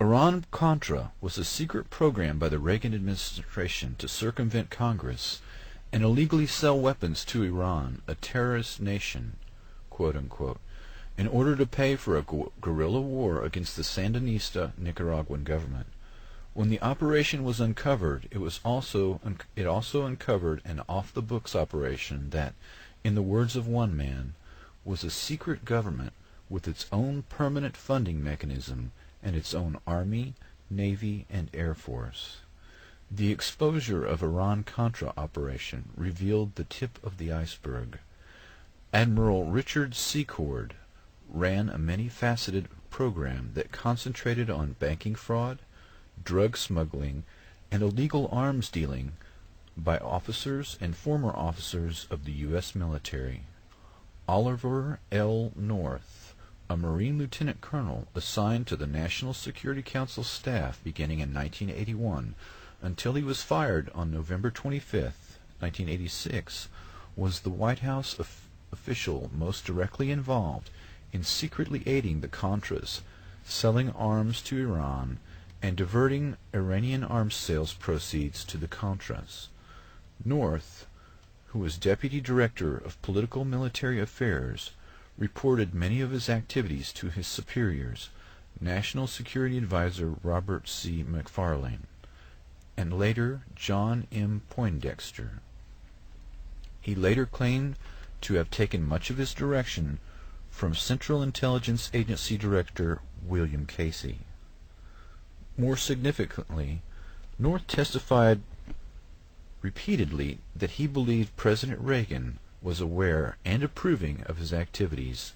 Iran-Contra was a secret program by the Reagan administration to circumvent Congress and illegally sell weapons to Iran, a terrorist nation, quote unquote, in order to pay for a guerrilla war against the Sandinista Nicaraguan government. When the operation was uncovered, it also uncovered an off-the-books operation that, in the words of one man, was a secret government with its own permanent funding mechanism and its own army, navy, and air force. The exposure of Iran-Contra operation revealed the tip of the iceberg. Admiral Richard Secord ran a many-faceted program that concentrated on banking fraud, drug smuggling, and illegal arms dealing by officers and former officers of the U.S. military. Oliver L. North, a Marine lieutenant colonel assigned to the National Security Council staff beginning in 1981 until he was fired on November 25, 1986, was the White House official most directly involved in secretly aiding the Contras, selling arms to Iran, and diverting Iranian arms sales proceeds to the Contras. North, who was Deputy Director of Political Military Affairs, reported many of his activities to his superiors, National Security Advisor Robert C. McFarlane, and later John M. Poindexter. He later claimed to have taken much of his direction from Central Intelligence Agency Director William Casey. More significantly, North testified repeatedly that he believed President Reagan was aware and approving of his activities.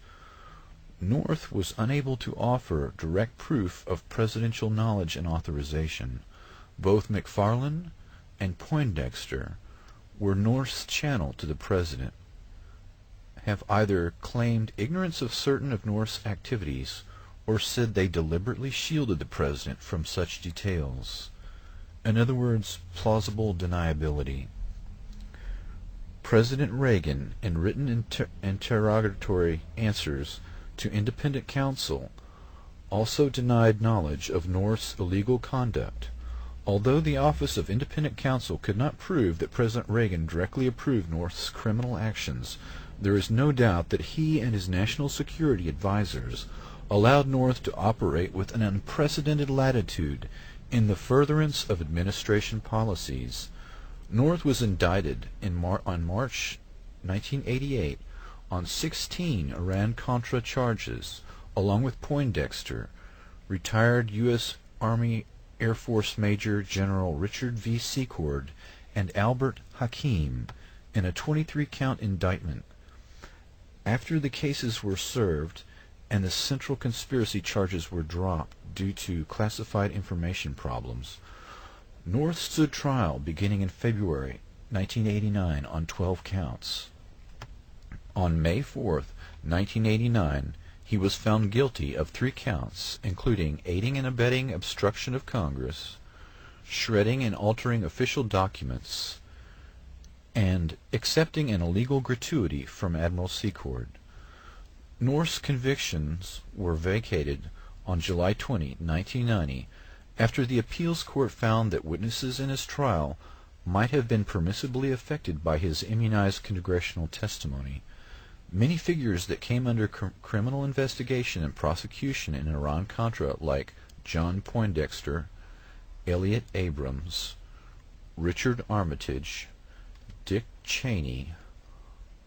North was unable to offer direct proof of presidential knowledge and authorization. Both McFarlane and Poindexter were North's channel to the president, have either claimed ignorance of certain of North's activities or said they deliberately shielded the president from such details. In other words, plausible deniability. President Reagan, in written interrogatory answers to independent counsel, also denied knowledge of North's illegal conduct. Although the Office of Independent Counsel could not prove that President Reagan directly approved North's criminal actions, there is no doubt that he and his national security advisors allowed North to operate with an unprecedented latitude in the furtherance of administration policies. North was indicted on March 1988 on 16 Iran-Contra charges, along with Poindexter, retired U.S. Army Air Force Major General Richard V. Secord, and Albert Hakim, in a 23-count indictment. After the cases were served and the central conspiracy charges were dropped due to classified information problems, North stood trial beginning in February 1989 on 12 counts. On May 4, 1989, he was found guilty of 3 counts, including aiding and abetting obstruction of Congress, shredding and altering official documents, and accepting an illegal gratuity from Admiral Secord. North's convictions were vacated on July 20, 1990, after the appeals court found that witnesses in his trial might have been permissibly affected by his immunized congressional testimony. Many figures that came under criminal investigation and prosecution in Iran-Contra, like John Poindexter, Elliott Abrams, Richard Armitage, Dick Cheney,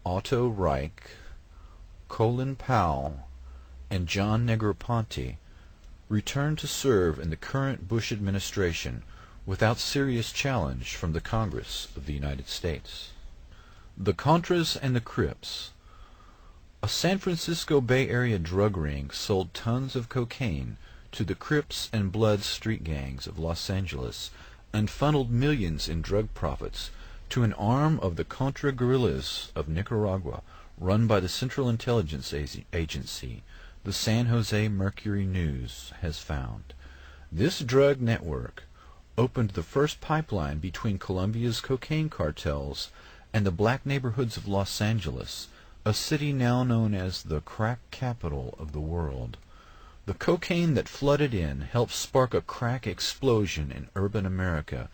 Otto Reich, Colin Powell, and John Negroponte, returned to serve in the current Bush administration without serious challenge from the Congress of the United States. The Contras and the Crips. A San Francisco Bay Area drug ring sold tons of cocaine to the Crips and Bloods street gangs of Los Angeles and funneled millions in drug profits to an arm of the Contra guerrillas of Nicaragua run by the Central Intelligence Agency, the San Jose Mercury News has found. This drug network opened the first pipeline between Colombia's cocaine cartels and the black neighborhoods of Los Angeles, a city now known as the crack capital of the world. The cocaine that flooded in helped spark a crack explosion in urban America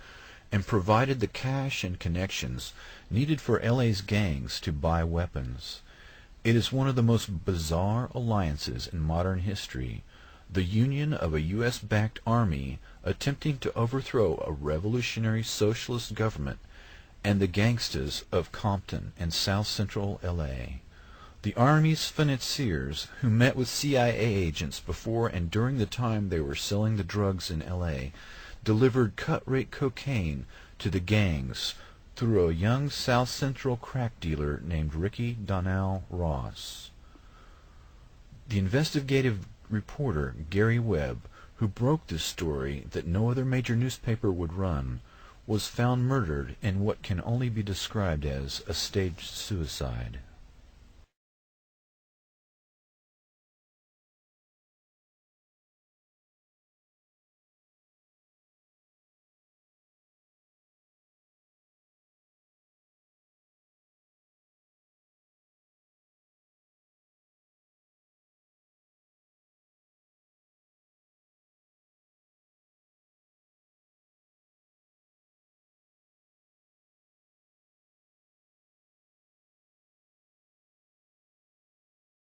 and provided the cash and connections needed for LA's gangs to buy weapons. It is one of the most bizarre alliances in modern history, the union of a U.S.-backed army attempting to overthrow a revolutionary socialist government and the gangsters of Compton and South Central L.A. The Army's financiers, who met with CIA agents before and during the time they were selling the drugs in L.A., delivered cut-rate cocaine to the gangs through a young South Central crack dealer named Ricky Donnell Ross. The investigative reporter Gary Webb, who broke this story that no other major newspaper would run, was found murdered in what can only be described as a staged suicide.